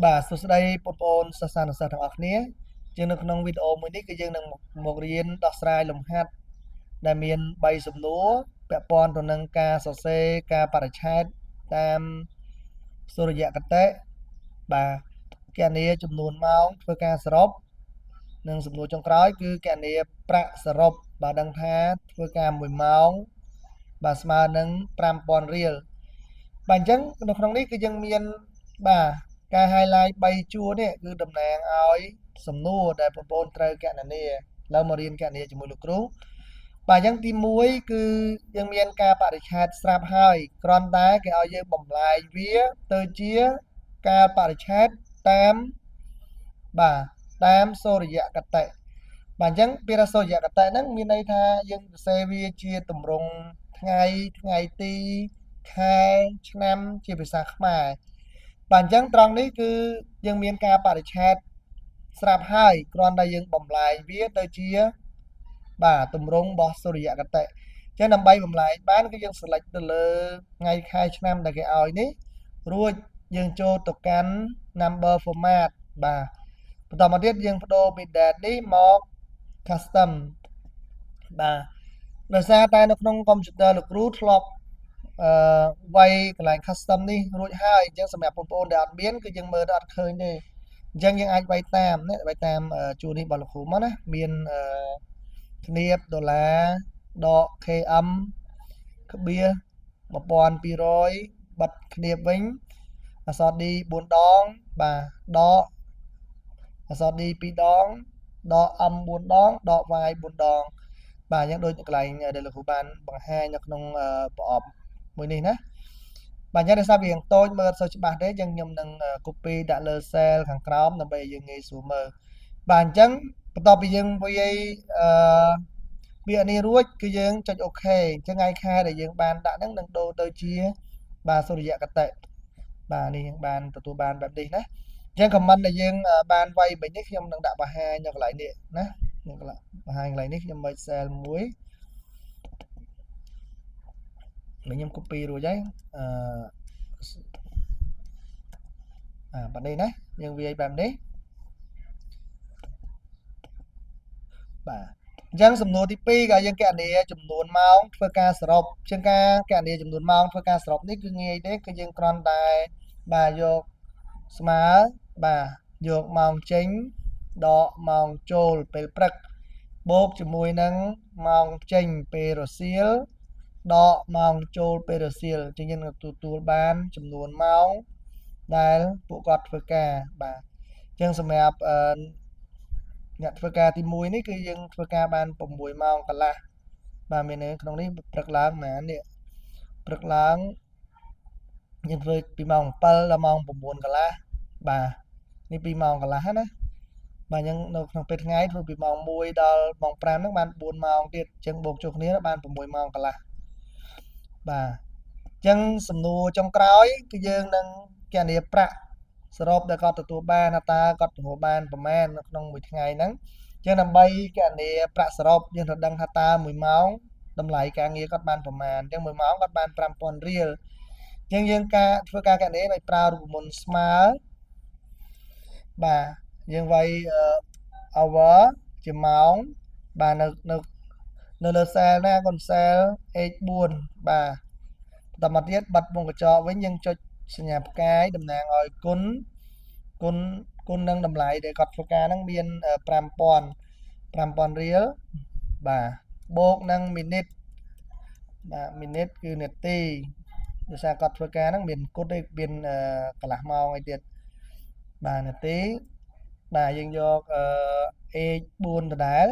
បាទសួស្តីបងប្អូនសិស្សានុសិស្សទាំងអស់គ្នាយើងនៅក្នុងវីដេអូមួយនេះគឺយើងនឹងមករៀនដោះស្រាយលំហាត់ដែលមាន3សំណួរពាក់ព័ន្ធទៅនឹងការសរសេរការបរិច្ឆេទតាមសូរ្យគតិបាទគណនាចំនួនម៉ោងធ្វើការសរុបនិងសំណួរចុងក្រោយគឺគណនាប្រាក់សរុបបាទដឹងថាធ្វើការ1ម៉ោងបាទស្មើនឹង5000រៀលបាទអញ្ចឹងនៅក្នុងនេះគឺយើងមានបាទការ highlight 3ជួរនេះគឺតំណាងឲ្យសំណួរដែលបងប្អូនត្រូវគណនាឥឡូវមករៀនគណនាជាមួយលោកគ្រូបាទអញ្ចឹងទី1គឺយើងមានការបរិច្ឆេទស្រាប់ហើយគ្រាន់តែគេឲ្យយើងបំលែងវាទៅជាការបរិច្ឆេទតាមបាទតាមសូរ្យគតិបាទអញ្ចឹងពាក្យថាសូរ្យគតិហ្នឹងមានន័យថាយើងសរសេរវាជាទម្រង់ថ្ងៃទីខែឆ្នាំជាភាសាខ្មែរបាទអញ្ចឹងត្រង់នេះគឺយើងមានការបរិច្ឆេទស្រាប់ហើយគ្រាន់តែយើងបំលែងវាទៅជាបាទទម្រង់របស់សូរ្យគតិអញ្ចឹងដើម្បីបំលែងបានគឺយើង select ទៅលើថ្ងៃខែឆ្នាំដែលគេឲ្យនេះរួចយើងចូលទៅកាន់ number format បាទបន្តមកទៀតយើងបដូរពី date នេះមក custom បាទដោយសារតែនៅក្នុងកុំព្យូទ័រលោកគ្រូធ្លាប់វាយកន្លែង custom នេះរួចហើយអញ្ចឹងសម្រាប់បងប្អូនដែលអត់មានគឺយើងមើលទៅអត់ឃើញទេអញ្ចឹងយើងអាចវាយតាមនេះវាយតាមជួរនេះរបស់លោកគ្រូមកណាមានធៀបដុល្លារដក KM ក្បៀស1200បិទធៀបវិញអក្សរ D 4ដងបាទដកអក្សរ D 2ដងដក M 4ដងដក Y 4ដងបាទអញ្ចឹងដូចកន្លែងដែលលោកគ្រូបានបង្ហាញនៅក្នុងប្រអប់មួយនេះណាបាទអញ្ចឹងដោយសារវាតូចមើលអត់សូវច្បាស់ទេខ្ញុំនឹង copy ដាក់លើ cell ខាងក្រោមដើម្បីឲ្យយើងងាយស្រួលមើលបាទអញ្ចឹងបន្ទាប់ពីយើងវាយវានេះរួចគឺយើងចុចអូខេអញ្ចឹងថ្ងៃខែដែលយើងបានដាក់ហ្នឹងនឹងដូរទៅជាបាទសូរ្យគតិបាទនេះយើងបានទទួលបានបែបនេះណាអញ្ចឹង comment ដែលយើងបានវាយមិញនេះខ្ញុំនឹងដាក់បង្ហាញនៅកន្លែងនេះណាបង្ហាញកន្លែងនេះខ្ញុំមើល cell មួយខ្ញុំ copy រួចហើយបែបនេះណាយើងវាយបែបនេះបាទអញ្ចឹងសំណួរទី2ក៏យើងគណនាចំនួនម៉ោងធ្វើការសរុបជាងការគណនាចំនួនម៉ោងធ្វើការសរុបនេះគឺងាយទេគឺយើងគ្រាន់តែបាទយកស្មើបាទយកម៉ោងចេញដកម៉ោងចូលពេលព្រឹកបូកជាមួយនឹងម៉ោងចេញពេលរសៀលដកម៉ោងចូលពេលរសៀលជាងយើងទទួលបានចំនួនម៉ោងដែលពួកគាត់ធ្វើការបាទអញ្ចឹងសម្រាប់អ្នកធ្វើការទី1នេះគឺយើងធ្វើការបាន6ម៉ោងកន្លះបាទមាននៅក្នុងនេះព្រឹកឡើងប៉ុន្មាននេះព្រឹកឡើងយើងធ្វើពីម៉ោង7ដល់ម៉ោង9កន្លះបាទនេះ2ម៉ោងកន្លះណាបាទអញ្ចឹងនៅក្នុងពេលថ្ងៃធ្វើពីម៉ោង1ដល់ម៉ោង5ហ្នឹងបាន4ម៉ោងទៀតអញ្ចឹងបូកចុះគ្នាបាន6ម៉ោងកន្លះបាទអញ្ចឹងសំណួរចុងក្រោយគឺយើងនឹងគណនាប្រាក់សរុបដែលគាត់ទទួលបានតើគាត់ទទួលបានប្រមាណនៅក្នុងមួយថ្ងៃហ្នឹងអញ្ចឹងដើម្បីគណនាប្រាក់សរុបយើងត្រូវដឹងថាតើ1ម៉ោងតម្លៃការងារគាត់បានប្រមាណអញ្ចឹង1ម៉ោងគាត់បាន5000រៀលអញ្ចឹងយើងធ្វើការគណនាដោយប្រើរូបមន្តស្មើបាទយើងវាយ hour ជាម៉ោងបាទនៅលើ cell ណាកូន cell H4 បាទបន្តមកទៀតបិទវងកញ្ចក់វិញយើងចុចសញ្ញាផ្កាយតំណាងឲ្យគុណនឹងតម្លៃដែលគាត់ធ្វើការហ្នឹងមាន5000រៀលបាទបូកនឹងមីនិតបាទមីនិតគឺនាទីដោយសារគាត់ធ្វើការហ្នឹងមានគុណទេមានកន្លះម៉ោងអីទៀតបាទនាទីបាទយើងយក H4 ដដែល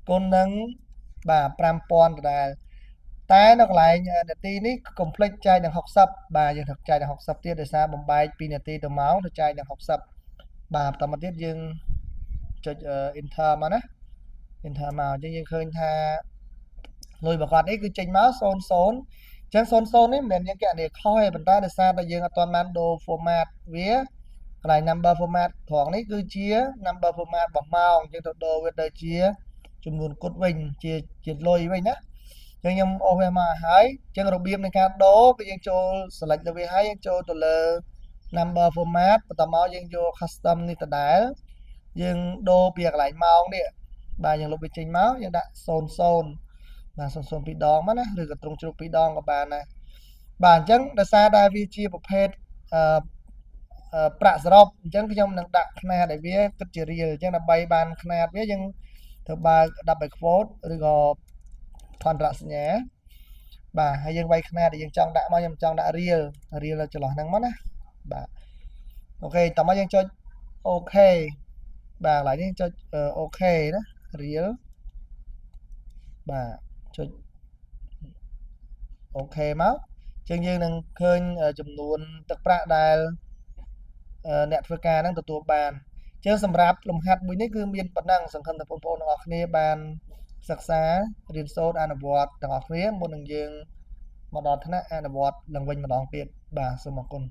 គុណនឹងបាទ5000ដដែលតែនៅកន្លែងនាទីនេះកុំភ្លេចចែកនឹង60បាទយើងត្រូវចែកនឹង60ទៀតដោយសារបំបែកពីនាទីទៅម៉ោងទៅចែកនឹង60បាទបន្តមកទៀតយើងចុច enter មកណា enter មកអញ្ចឹងយើងឃើញថាលុយរបស់គាត់នេះគឺចេញមក00អញ្ចឹង00នេះមិនមែនយើងគណនាខុសទេប៉ុន្តែដោយសារតែយើងអត់ទាន់បានដូរ format វាកន្លែង number format ត្រង់នេះគឺជា number format របស់ម៉ោងយើងទៅដូរវាទៅជាចំនួនគត់វិញជាលុយវិញណាអញ្ចឹងខ្ញុំអូសវាមកហើយអញ្ចឹងរបៀបនៃការដូរគឺយើងចូល select លើវាហើយយើងចូលទៅលើ number format បន្តមកយើងយក custom នេះដដែលយើងដូរពីកន្លែងម៉ោងនេះបាទយើងលុបវាចេញមកយើងដាក់00បាទ00 2 ដងមកណាឬក៏ត្រង់ជ្រុក 2 ដងក៏បានដែរបាទអញ្ចឹងដោយសារតែវាជាប្រភេទប្រាក់សរុបអញ្ចឹងខ្ញុំនឹងដាក់ຂະຫນាតឲ្យវាគិតជារៀលអញ្ចឹងដើម្បីបានຂະຫນាតវាយើងត្រូវបើក double quote ឬក៏ផនរសញ្ញាបាទហើយយើងវាយຂະຫນាតដែលយើងចង់ដាក់មកខ្ញុំចង់ដាក់រៀលចន្លោះហ្នឹងមកណាបាទអូខេតោះមកយើងចុចអូខេបាទកន្លែងនេះចុចអូខេណារៀលបាទចុចអូខេមកអញ្ចឹងយើងនឹងឃើញចំនួនទឹកប្រាក់ដែលអ្នកធ្វើការហ្នឹងទទួលបានអញ្ចឹងសម្រាប់លំហាត់មួយនេះគឺមានប៉ុណ្ណឹងសង្ឃឹមថាបងប្អូនទាំងអស់គ្នាបានសិក្សារៀនសូត្រអនុវត្តទាំងអស់គ្នាមុននឹងយើងមកដល់ថ្នាក់អនុវត្តឡើងវិញម្ដងទៀតបាទសូមអរគុណ